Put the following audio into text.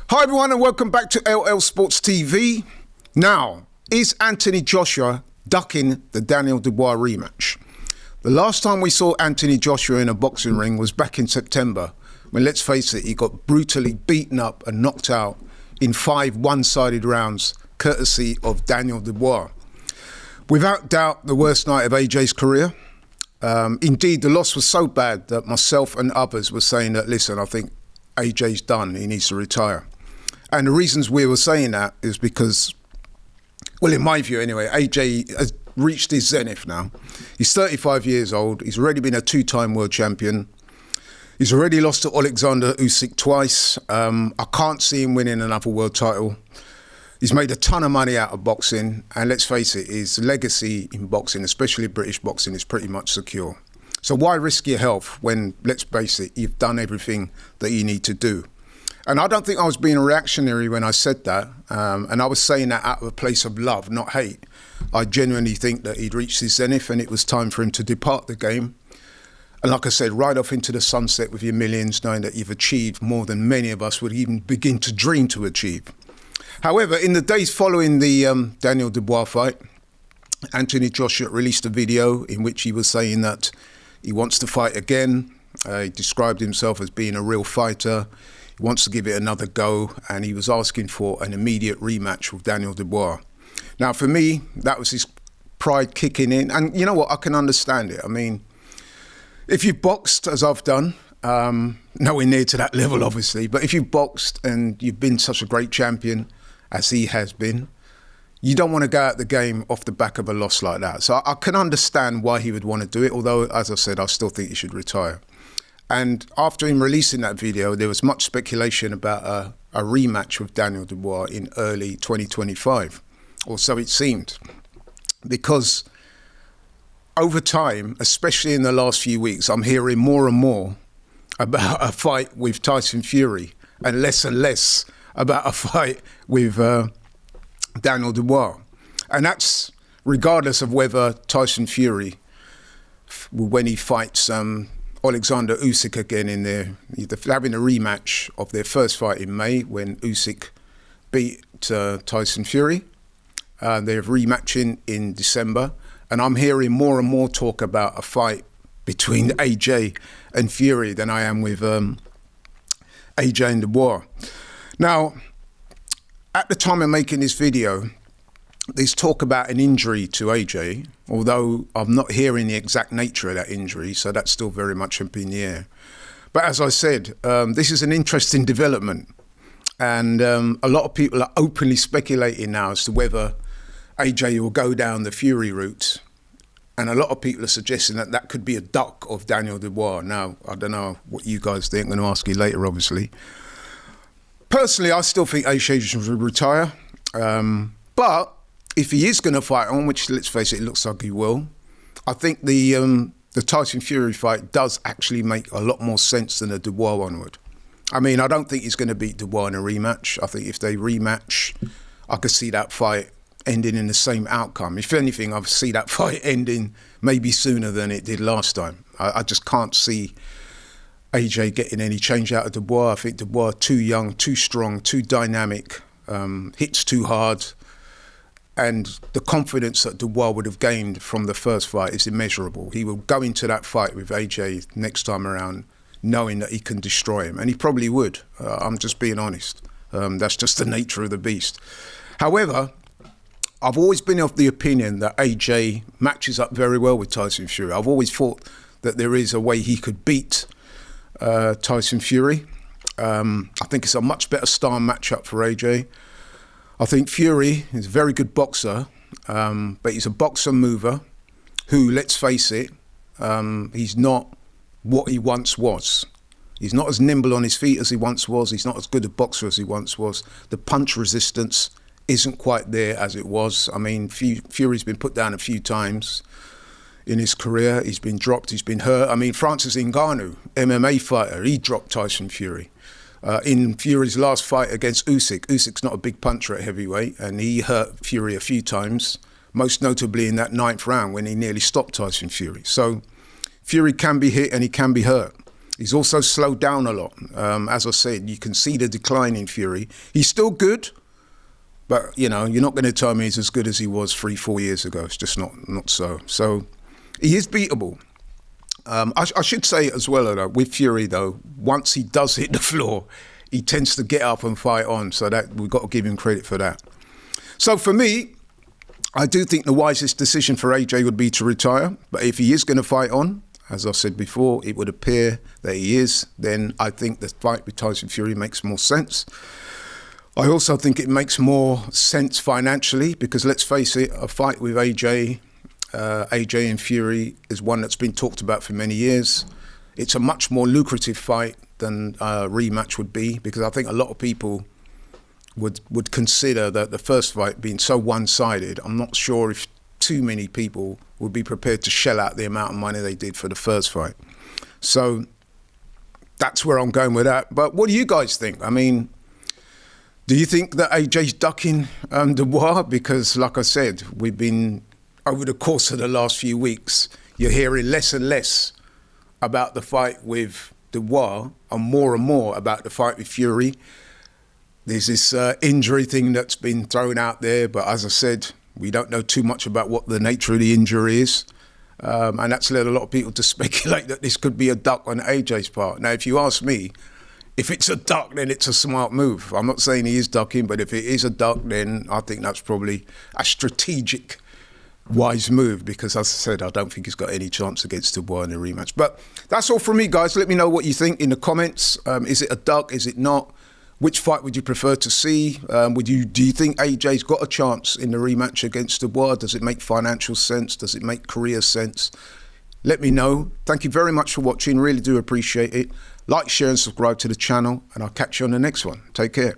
Hi everyone and welcome back to LL Sports TV. Now, is Anthony Joshua ducking the Daniel Dubois rematch? The last time we saw Anthony Joshua in a boxing ring was back in September, when, let's face it, he got brutally beaten up and knocked out in 5 one-sided rounds, courtesy of Daniel Dubois. Without doubt, the worst night of AJ's career. Indeed, the loss was so bad that myself and others were saying that, listen, I think AJ's done, he needs to retire. And the reasons we were saying that is because, well, in my view anyway, AJ has reached his zenith now. He's 35 years old. He's already been a 2-time world champion. He's already lost to Alexander Usyk twice. I can't see him winning another world title. He's made a ton of money out of boxing. And let's face it, his legacy in boxing, especially British boxing, is pretty much secure. So why risk your health when, let's face it, you've done everything that you need to do? And I don't think I was being reactionary when I said that. And I was saying that out of a place of love, not hate. I genuinely think that he'd reached his zenith and it was time for him to depart the game. And like I said, ride off into the sunset with your millions, knowing that you've achieved more than many of us would even begin to dream to achieve. However, in the days following the Daniel Dubois fight, Anthony Joshua released a video in which he was saying that he wants to fight again. He described himself as being a real fighter. He wants to give it another go, and he was asking for an immediate rematch with Daniel Dubois. Now, for me, that was his pride kicking in. And you know what? I can understand it. I mean, if you've boxed, as I've done, nowhere near to that level, obviously, but if you've boxed and you've been such a great champion, as he has been, you don't want to go out the game off the back of a loss like that. So I can understand why he would want to do it, although, as I said, I still think he should retire. And after him releasing that video, there was much speculation about a rematch with Daniel Dubois in early 2025, or so it seemed. Because over time, especially in the last few weeks, I'm hearing more and more about a fight with Tyson Fury and less about a fight with Daniel Dubois. And that's regardless of whether Tyson Fury, when he fights Alexander Usyk again in they're having a rematch of their first fight in May when Usyk beat Tyson Fury. They're rematching in December. And I'm hearing more and more talk about a fight between AJ and Fury than I am with AJ and Dubois. Now, at the time of making this video, there's talk about an injury to AJ, although I'm not hearing the exact nature of that injury, so that's still very much up in the air. But as I said, this is an interesting development, and a lot of people are openly speculating now as to whether AJ will go down the Fury route, and a lot of people are suggesting that that could be a duck of Daniel Dubois. Now, I don't know what you guys think. I'm going to ask you later, obviously. Personally, I still think AJ should retire, but if he is going to fight on, which, let's face it, looks like he will, I think the Tyson Fury fight does actually make a lot more sense than a Dubois one would. I mean, I don't think he's going to beat Dubois in a rematch. I think if they rematch, I could see that fight ending in the same outcome. If anything, I see that fight ending maybe sooner than it did last time. I just can't see AJ getting any change out of Dubois. I think Dubois too young, too strong, too dynamic, hits too hard. And the confidence that Dubois would have gained from the first fight is immeasurable. He will go into that fight with AJ next time around knowing that he can destroy him. And he probably would. I'm just being honest. That's just the nature of the beast. However, I've always been of the opinion that AJ matches up very well with Tyson Fury. I've always thought that there is a way he could beat Tyson Fury. I think it's a much better star matchup for AJ. I think Fury is a very good boxer, but he's a boxer mover who, let's face it, he's not what he once was. He's not as nimble on his feet as he once was. He's not as good a boxer as he once was. The punch resistance isn't quite there as it was. I mean, Fury's been put down a few times in his career. He's been dropped, he's been hurt. I mean, Francis Ngannou, MMA fighter, he dropped Tyson Fury. In Fury's last fight against Usyk's not a big puncher at heavyweight, and he hurt Fury a few times, most notably in that 9th round when he nearly stopped Tyson Fury. So Fury can be hit and he can be hurt. He's also slowed down a lot. As I said, you can see the decline in Fury. He's still good, but you're not going to tell me he's as good as he was 3-4 years ago. It's just not so. So he is beatable. I should say as well, though, with Fury, though, once he does hit the floor, he tends to get up and fight on. So that we've got to give him credit for that. So for me, I do think the wisest decision for AJ would be to retire. But if he is going to fight on, as I said before, it would appear that he is, then I think the fight with Tyson Fury makes more sense. I also think it makes more sense financially because, let's face it, a fight with AJ and Fury is one that's been talked about for many years. It's a much more lucrative fight than a rematch would be, because I think a lot of people would consider that the first fight being so one-sided. I'm not sure if too many people would be prepared to shell out the amount of money they did for the first fight. So that's where I'm going with that. But what do you guys think? I mean, do you think that AJ's ducking Dubois? Because, like I said, we've been, over the course of the last few weeks, you're hearing less and less about the fight with Dubois and more about the fight with Fury. There's this injury thing that's been thrown out there, but as I said, we don't know too much about what the nature of the injury is. And that's led a lot of people to speculate that this could be a duck on AJ's part. Now, if you ask me, if it's a duck, then it's a smart move. I'm not saying he is ducking, but if it is a duck, then I think that's probably a strategic, wise move, because, as I said, I don't think he's got any chance against Dubois in a rematch. But that's all from me, guys. Let me know what you think in the comments. Is it a duck? Is it not? Which fight would you prefer to see? Do you think AJ's got a chance in the rematch against Dubois? Does it make financial sense? Does it make career sense? Let me know. Thank you very much for watching. Really do appreciate it. Like, share and subscribe to the channel, and I'll catch you on the next one. Take care.